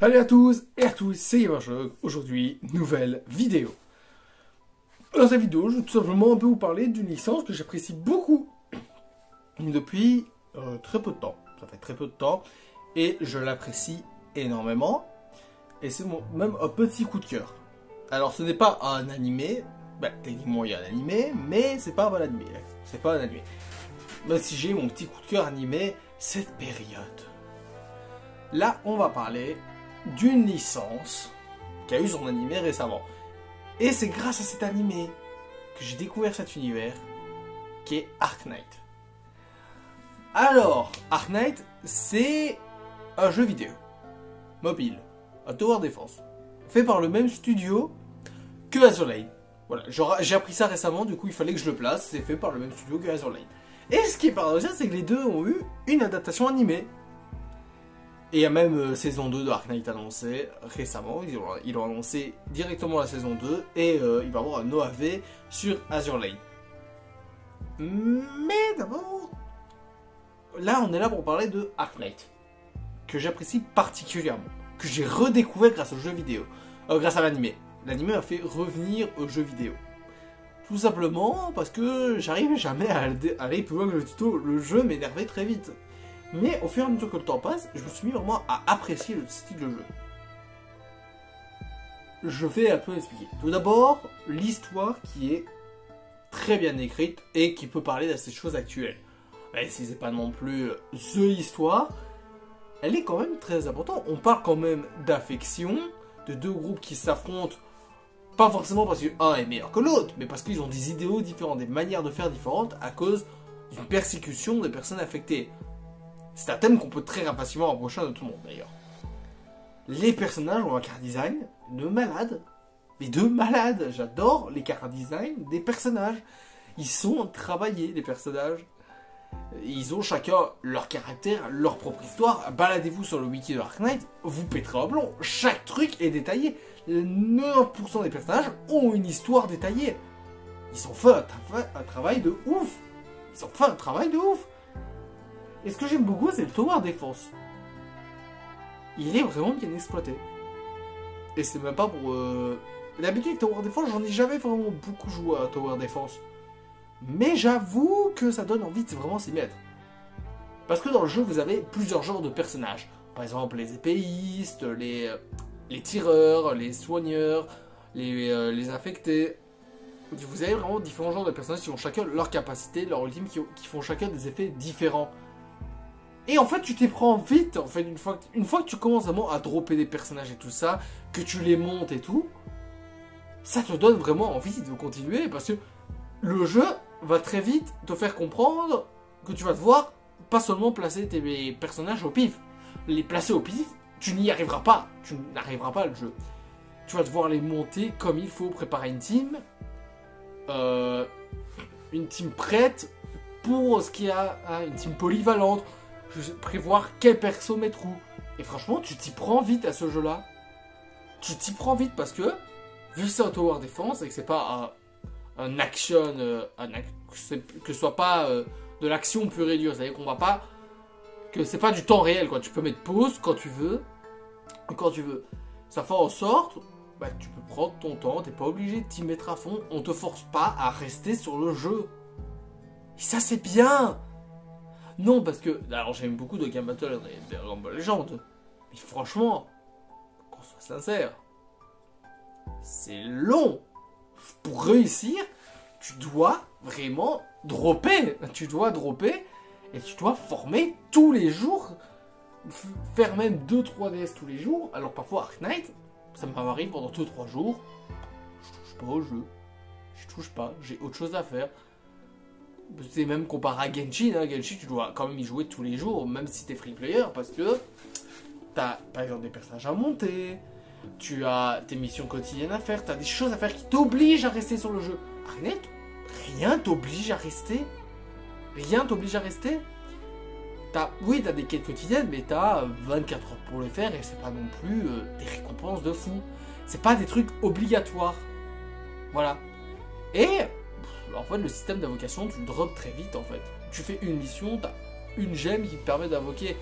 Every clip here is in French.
Salut à tous et à tous, c'est Yvarjog. Aujourd'hui, nouvelle vidéo. Dans cette vidéo, je vais tout simplement un peu vous parler d'une licence que j'apprécie beaucoup depuis très peu de temps. Ça fait très peu de temps et je l'apprécie énormément. Et c'est même un petit coup de cœur. Alors, ce n'est pas un animé. Techniquement, il y a un animé, mais c'est pas un animé. C'est pas un animé. Même si j'ai mon petit coup de cœur animé, cette période. Là, on va parler d'une licence qui a eu son animé récemment. Et c'est grâce à cet animé que j'ai découvert cet univers qui est Arknight. Alors, Arknight, c'est un jeu vidéo mobile, un tower defense, fait par le même studio que Azur Lane. Voilà, j'ai appris ça récemment, du coup il fallait que je le place, c'est fait par le même studio que Azur Lane. Et ce qui est paradoxal, c'est que les deux ont eu une adaptation animée. Et il y a même saison 2 de Arknight annoncée récemment. Ils ont annoncé directement la saison 2 et il va y avoir un OAV sur Azur Lane. Mais d'abord, là on est là pour parler de Arknight, que j'apprécie particulièrement, que j'ai redécouvert grâce au jeu vidéo, grâce à l'animé. L'animé m'a fait revenir au jeu vidéo. Tout simplement parce que j'arrivais jamais à aller plus loin que le tuto. Le jeu m'énervait très vite. Mais au fur et à mesure que le temps passe, je me suis mis vraiment à apprécier le style de jeu. Je vais un peu expliquer. Tout d'abord, l'histoire qui est très bien écrite et qui peut parler de ces choses actuelles. Même si c'est pas non plus the histoire, elle est quand même très importante. On parle quand même d'affection, de deux groupes qui s'affrontent, pas forcément parce qu'un est meilleur que l'autre, mais parce qu'ils ont des idéaux différents, des manières de faire différentes à cause d'une persécution des personnes affectées. C'est un thème qu'on peut très facilement rapprocher de tout le monde d'ailleurs. Les personnages ont un car design de malade. Mais de malade. J'adore les car design des personnages. Ils sont travaillés, les personnages. Ils ont chacun leur caractère, leur propre histoire. Baladez-vous sur le wiki de Arknight, vous péterez un blond. Chaque truc est détaillé. 90% des personnages ont une histoire détaillée. Ils ont fait un travail de ouf. Et ce que j'aime beaucoup, c'est le tower defense. Il est vraiment bien exploité. Et c'est même pas pour... D'habitude, tower defense, j'en ai jamais vraiment beaucoup joué à tower defense. Mais j'avoue que ça donne envie de vraiment s'y mettre. Parce que dans le jeu, vous avez plusieurs genres de personnages. Par exemple, les épéistes, les tireurs, les soigneurs, les infectés. Vous avez vraiment différents genres de personnages qui ont chacun leur capacité, leur ultime, qui font chacun des effets différents. Et en fait, tu t'y prends vite, en fait, une fois que tu commences vraiment à dropper des personnages et tout ça, que tu les montes et tout, ça te donne vraiment envie de continuer, parce que le jeu va très vite te faire comprendre que tu vas devoir pas seulement placer tes personnages au pif. Les placer au pif, tu n'y arriveras pas, tu n'arriveras pas à le jeu. Tu vas devoir les monter comme il faut, préparer une team prête pour ce qu'il y a, une team polyvalente, prévoir quel perso mettre où. Et franchement, tu t'y prends vite à ce jeu-là. Tu t'y prends vite parce que, vu que c'est un tower defense et que c'est pas un action, que ce soit pas de l'action pure et dure, c'est-à-dire qu'on va pas, que c'est pas du temps réel, quoi. Tu peux mettre pause quand tu veux, Ça fait en sorte, tu peux prendre ton temps, t'es pas obligé de t'y mettre à fond, on te force pas à rester sur le jeu. Et ça, c'est bien. Non, parce que... Alors, j'aime beaucoup de Game Battle et de Dragon Ball Legends. Mais franchement, qu'on soit sincère, c'est long. Pour réussir, tu dois vraiment dropper. Tu dois dropper et tu dois former tous les jours. Faire même 2-3 DS tous les jours. Alors, parfois, Arknight, ça m'arrive pendant 2-3 jours. Je touche pas au jeu. Je touche pas. J'ai autre chose à faire. C'est même comparé à Genshin, Genshin tu dois quand même y jouer tous les jours, même si t'es free player, parce que t'as par exemple des personnages à monter, tu as tes missions quotidiennes à faire, t'as des choses à faire qui t'obligent à rester sur le jeu. Arknight, rien t'oblige à rester. Rien t'oblige à rester. Oui, t'as des quêtes quotidiennes, mais t'as 24 heures pour le faire et c'est pas non plus des récompenses de fou. C'est pas des trucs obligatoires. Voilà. Et en fait, le système d'invocation, tu le drops très vite en fait. Tu fais une mission, t'as une gemme qui te permet d'invoquer.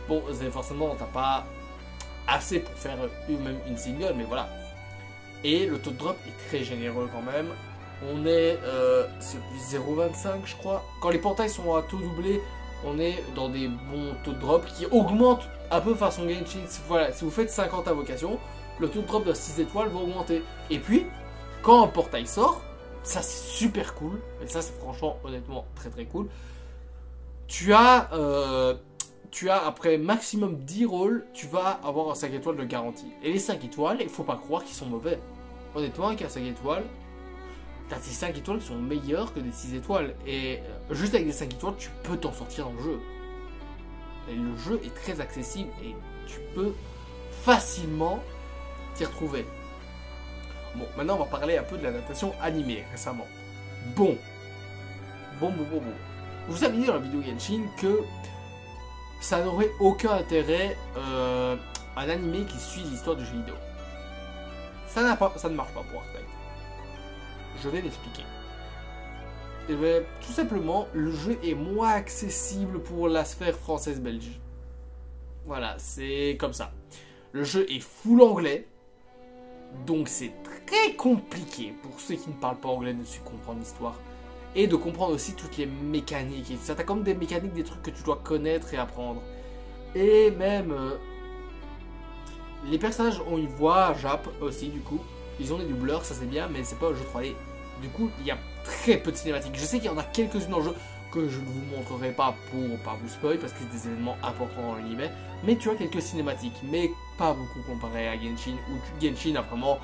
Bon, forcément, t'as pas assez pour faire même une single, mais voilà. Et le taux de drop est très généreux quand même. On est sur du 0,25 je crois. Quand les portails sont à taux doublé, on est dans des bons taux de drop qui augmentent un peu façon Genshin. Voilà, si vous faites 50 invocations, le taux de drop de 6 étoiles va augmenter. Et puis, quand un portail sort, ça c'est super cool. Et ça c'est franchement, honnêtement, très très cool. Tu as après maximum 10 rôles, tu vas avoir un 5 étoiles de garantie. Et les 5 étoiles, il faut pas croire qu'ils sont mauvais. Honnêtement, avec un 5 étoiles, t'as des 5 étoiles qui sont meilleures que des 6 étoiles. Et juste avec des 5 étoiles, tu peux t'en sortir dans le jeu. Et le jeu est très accessible et tu peux facilement t'y retrouver. Bon, maintenant on va parler un peu de l'adaptation animée récemment. Bon. Je vous avais dit dans la vidéo Genshin que ça n'aurait aucun intérêt un animé qui suit l'histoire du jeu vidéo. Ça ne marche pas pour Arclight. Je vais l'expliquer. Et bien, tout simplement, le jeu est moins accessible pour la sphère française-belge. Voilà, c'est comme ça. Le jeu est full anglais, donc c'est très compliqué pour ceux qui ne parlent pas anglais de comprendre l'histoire. Et de comprendre aussi toutes les mécaniques. Et ça, t'as comme des mécaniques, des trucs que tu dois connaître et apprendre. Et même, les personnages ont une voix Jap aussi, du coup. Ils ont des doubleurs, ça c'est bien, mais c'est pas un jeu 3D. Du coup, il y a très peu de cinématiques. Je sais qu'il y en a quelques-unes dans le jeu que je ne vous montrerai pas pour pas vous spoil, parce que c'est des événements importants dans l'univers. Mais tu as quelques cinématiques, mais pas beaucoup comparé à Genshin, où Genshin a vraiment,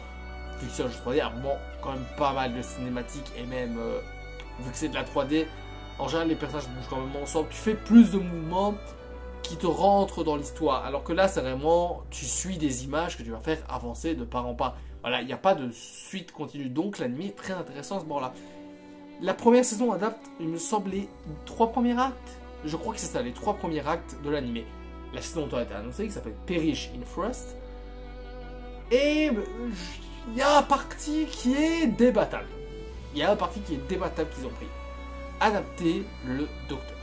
vu que c'est un jeu 3D, a vraiment quand même pas mal de cinématiques, et même, vu que c'est de la 3D, en général les personnages bougent quand même ensemble, tu fais plus de mouvements qui te rentrent dans l'histoire. Alors que là, c'est vraiment, tu suis des images que tu vas faire avancer de part en part. Voilà, il n'y a pas de suite continue, donc l'anime est très intéressant à ce moment-là. La première saison adapte, il me semble, les 3 premiers actes. Je crois que c'est ça, les 3 premiers actes de l'anime. La saison a été annoncée, qui s'appelle Perish in Frost. Et il y a un parti qui est débattable. Il y a un parti qui est débattable qu'ils ont pris. Adapter le docteur.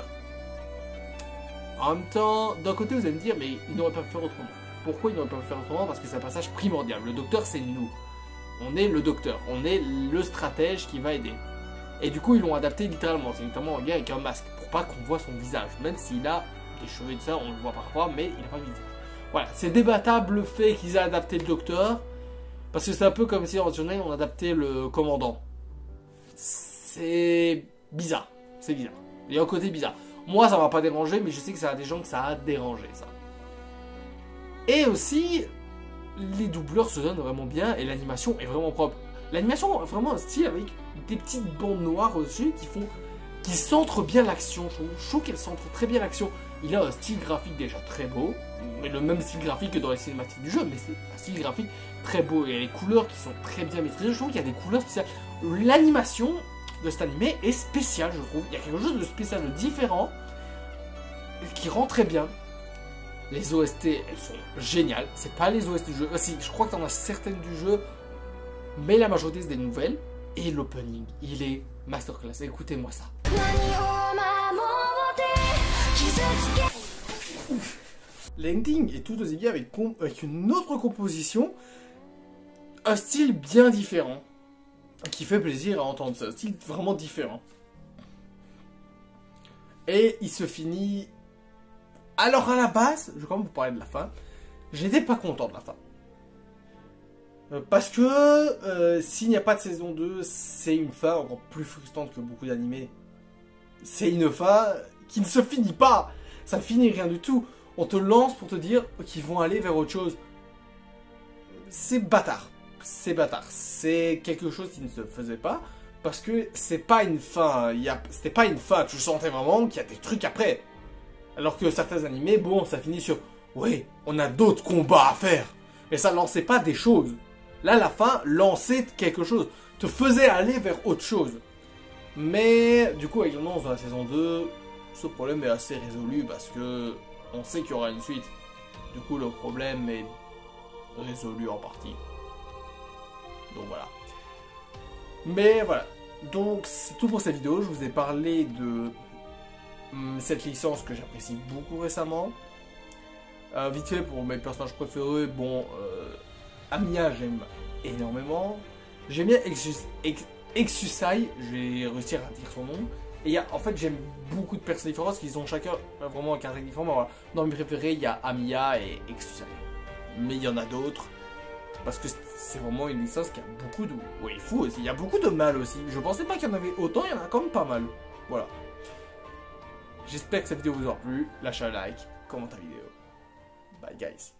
En même temps, d'un côté, vous allez me dire, mais ils n'auraient pas pu faire autrement. Pourquoi ils n'auraient pas pu faire autrement? Parce que c'est un passage primordial. Le docteur, c'est nous. On est le docteur. On est le stratège qui va aider. Et du coup, ils l'ont adapté littéralement. C'est notamment un gars avec un masque. Pour pas qu'on voit son visage. Même s'il a des cheveux et tout ça, on le voit parfois, mais il n'a pas de visage. Voilà. C'est débattable le fait qu'ils aient adapté le docteur. Parce que c'est un peu comme si en journée, on adaptait le commandant. C'est bizarre. C'est bizarre. Il y a un côté bizarre. Moi, ça m'a pas dérangé, mais je sais que ça a des gens que ça a dérangé, ça. Et aussi, les doubleurs se donnent vraiment bien et l'animation est vraiment propre. L'animation a vraiment un style avec des petites bandes noires au-dessus qui centrent bien l'action. Je trouve qu'elle centre très bien l'action. Il a un style graphique déjà très beau, mais le même style graphique que dans les cinématiques du jeu, mais c'est un style graphique très beau et les couleurs qui sont très bien maîtrisées. Je trouve qu'il y a des couleurs spéciales. L'animation de cet animé est spéciale, je trouve. Il y a quelque chose de spécial, de différent, qui rend très bien. Les OST, elles sont géniales. C'est pas les OST du jeu. Si, je crois que t'en as certaines du jeu, mais la majorité c'est des nouvelles. Et l'opening, il est masterclass. Écoutez-moi ça. L'ending est tout aussi bien avec une autre composition, un style bien différent, qui fait plaisir à entendre. C'est un style vraiment différent. Et il se finit... Alors à la base, je vais quand même vous parler de la fin, j'étais pas content de la fin. Parce que s'il n'y a pas de saison 2, c'est une fin encore plus frustrante que beaucoup d'animés. C'est une fin qui ne se finit pas. Ça ne finit rien du tout. On te lance pour te dire qu'ils vont aller vers autre chose. C'est bâtard. C'est bâtard. C'est quelque chose qui ne se faisait pas. Parce que c'est pas une fin. C'était pas une fin. Tu sentais vraiment qu'il y a des trucs après. Alors que certains animés, bon, ça finit sur... Oui, on a d'autres combats à faire. Mais ça lançait pas des choses. Là, la fin lançait quelque chose. Te faisait aller vers autre chose. Mais, du coup, avec l'annonce de la saison 2, ce problème est assez résolu parce que on sait qu'il y aura une suite. Du coup, le problème est résolu en partie. Donc, voilà. Mais, voilà. Donc, c'est tout pour cette vidéo. Je vous ai parlé de... cette licence que j'apprécie beaucoup récemment. Vite fait pour mes personnages préférés, bon, Amiya j'aime énormément. J'aime bien Exusai, je vais réussir à dire son nom. Et en fait j'aime beaucoup de personnages différents parce qu'ils ont chacun vraiment un caractère différent. Mais voilà. Dans mes préférés il y a Amiya et Exusai. Mais il y en a d'autres. Parce que c'est vraiment une licence qui a beaucoup de... Oui, fou aussi, il y a beaucoup de mal aussi. Je pensais pas qu'il y en avait autant, il y en a quand même pas mal. Voilà. J'espère que cette vidéo vous aura plu. Lâchez un like, commentez la vidéo. Bye guys.